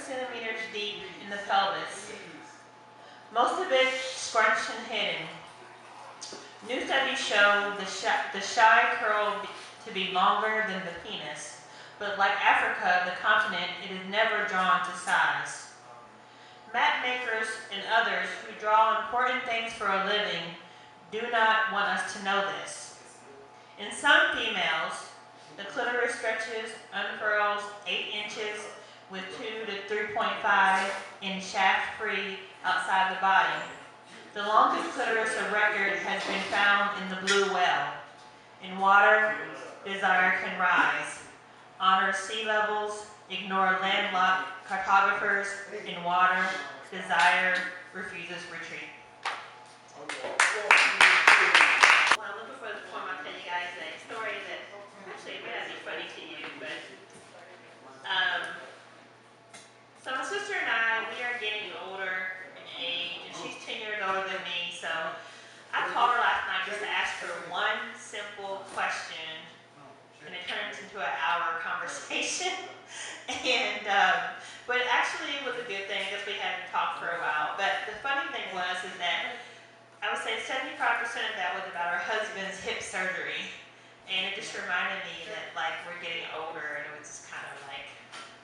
centimeters deep in the pelvis, most of it scrunched and hidden. New studies show the shy curl to be longer than the penis, but like Africa, the continent, it is never drawn to size. Map makers and others who draw important things for a living do not want us to know this. In some females, the clitoris stretches, unfurls 8 inches with 2 to 3.5 in shaft-free outside the body. The longest clitoris of record has been found in the blue whale. In water, desire can rise. Honor sea levels, ignore landlocked cartographers. In water, desire refuses retreat. Well, I'm looking for the poem. I'll tell you guys a story that actually may not be funny to you, but so my sister and I, we are getting older in age, and she's 10 years older than me, so I called her last night just to ask her one simple question, and it turned into an hour conversation. And but actually it was a good thing because we hadn't talked for a while. But the funny thing is that I would say 75% of that was about her husband's hip surgery, and it just reminded me that like we're getting older, and it was just kind of like,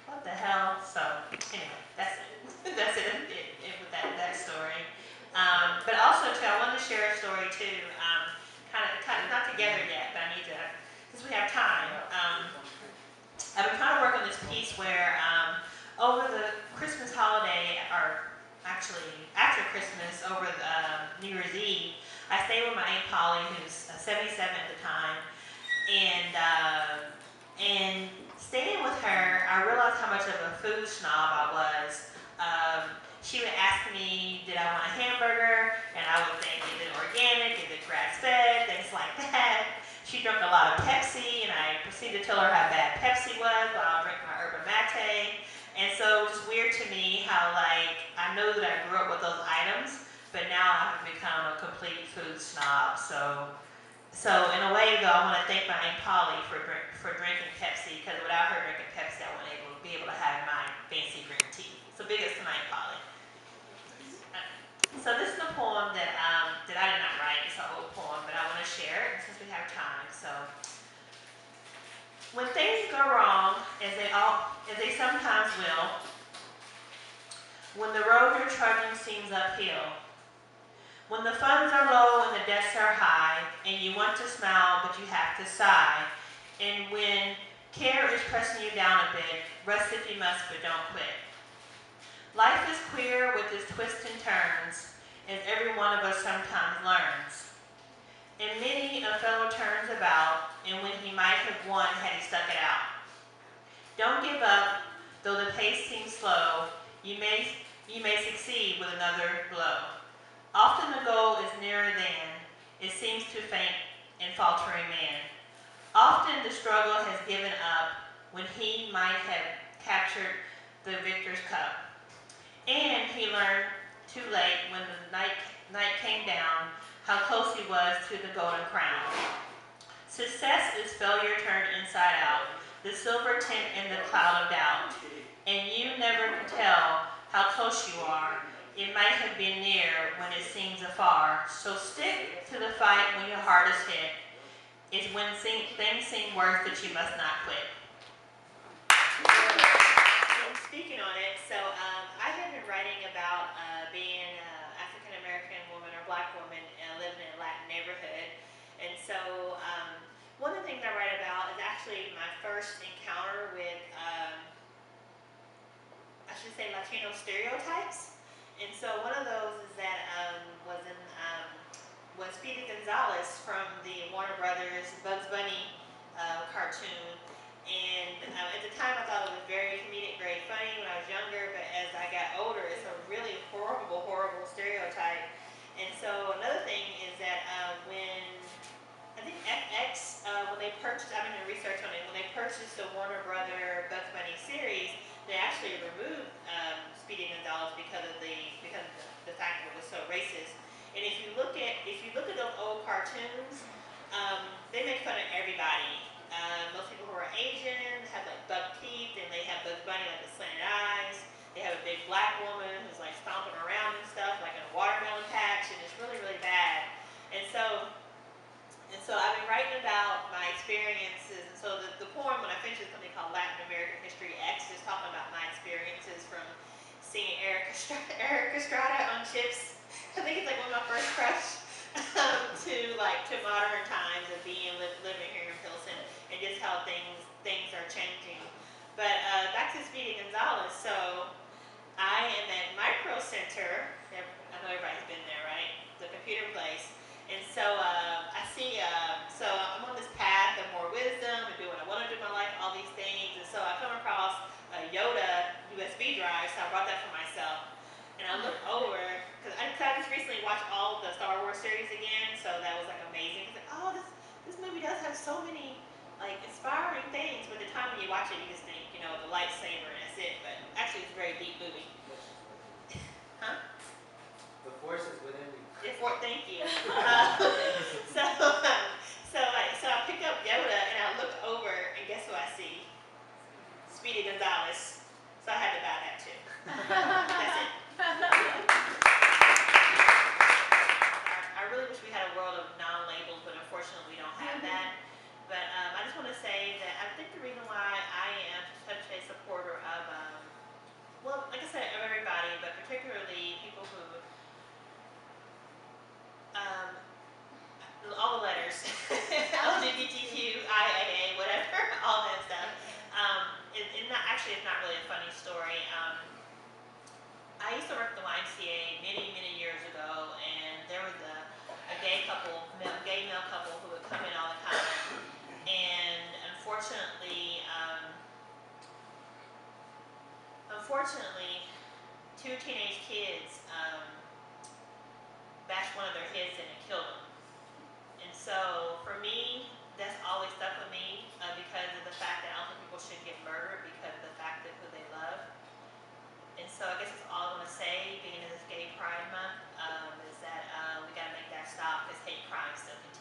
what the hell? So anyway, that's it. That's it with that story. But also too, I wanted to share a story too. Kind of not together yet, but I need to, since we have time. I've been trying to work on this piece where over the Christmas holiday, or actually after Christmas, over the New Year's Eve, I stayed with my Aunt Polly, who's 77 at the time, and staying with her, I realized how much of a food snob I was. She would ask me, did I want a hamburger? And I would think, is it organic? Is it grass-fed? Things like that. She drank a lot of Pepsi, and I proceeded to tell her how bad Pepsi was while I drank my yerba mate. And so it was weird to me how, like, I know that I grew up with those items, but now I have become a complete food snob. So in a way, though, I want to thank my Aunt Polly for drinking Pepsi, because without her drinking Pepsi, I wouldn't be able to have my fancy green tea. So big ups to my Aunt Polly. So this is a poem that I did not write. It's an old poem, but I want to share it since we have time. So, when things go wrong, as they sometimes will, when the road you're trudging seems uphill, when the funds are low and the debts are high, and you want to smile but you have to sigh, and when care is pressing you down a bit, rest if you must, but don't quit. Life is queer with its twists and turns, as every one of us sometimes learns. And many a fellow turns about, and when he might have won had he stuck it out. Don't give up, though the pace seems slow, you may succeed with another blow. Often the goal is nearer than it seems to faint and faltering man. Often the struggle has given up when he might have captured the victor's cup. And he learned too late when the night came down how close he was to the golden crown. Success is failure turned inside out, the silver tint in the cloud of doubt. And you never can tell how close you are. It might have been near when it seems afar. So stick to the fight when your heart is hit. It's when things seem worse that you must not quit. Speaking on it, so I have been writing about being an African American woman or Black woman living in a Latin neighborhood, and so one of the things I write about is actually my first encounter with, I should say, Latino stereotypes. And so one of those is that was Speedy Gonzales from the Warner Brothers Bugs Bunny cartoon. And at the time I thought it was very comedic, very funny when I was younger, but as I got older, it's a really horrible, horrible stereotype. And so another thing is that when, I think FX, when they purchased, I've been doing research on it, when they purchased the Warner Brother Bugs Bunny series, they actually removed Speedy Gonzales because of the fact that it was so racist. And if you look at those old cartoons, they make fun of everybody. Most people who are Asian have like buck teeth, and they have Bugs Bunny like with slanted eyes. They Eric Estrada on Chips. I think it's like one of my first crush to modern times of living here in Pilsen, and just how things are changing. But back to Speedy Gonzalez. So I am at Micro Center. I know everybody's been there, right? The computer place. And so I see, so I'm on this path of more wisdom and doing what I want to do in my life, all these things. And so I come across a Yoda USB drive, so I brought that for myself. And I look over, because I just recently watched all the Star Wars series again, so that was like amazing. I was like, oh, this movie does have so many like inspiring things, but the time when you watch it, you just think, you know, the lightsaber and that's it. But actually, it's a very deep movie. Huh? The force is within you. Thank you. So I pick up Yoda and I look over and guess who I see? Speedy Gonzalez. So I had to buy that too. That's it. I really wish we had a world of non-labels, but unfortunately we don't have that. But I just want to say that I think the reason why I am such a supporter of, well, like I said, of everybody, but particularly people who, all the letters, LGBTQ, IAA, whatever, all that stuff. It's not really a funny story. I used to work at the YMCA many years ago, and there was a gay male couple who would come in all the time, and unfortunately, two teenage kids bashed one of their heads in and killed them. And so for me, that's always stuck with me because of the fact that I don't think people should get murdered because of the fact of who they love. And so I guess that's all I want to say, being in this Gay Pride Month, is that we got to make that stop because hate crime still continues.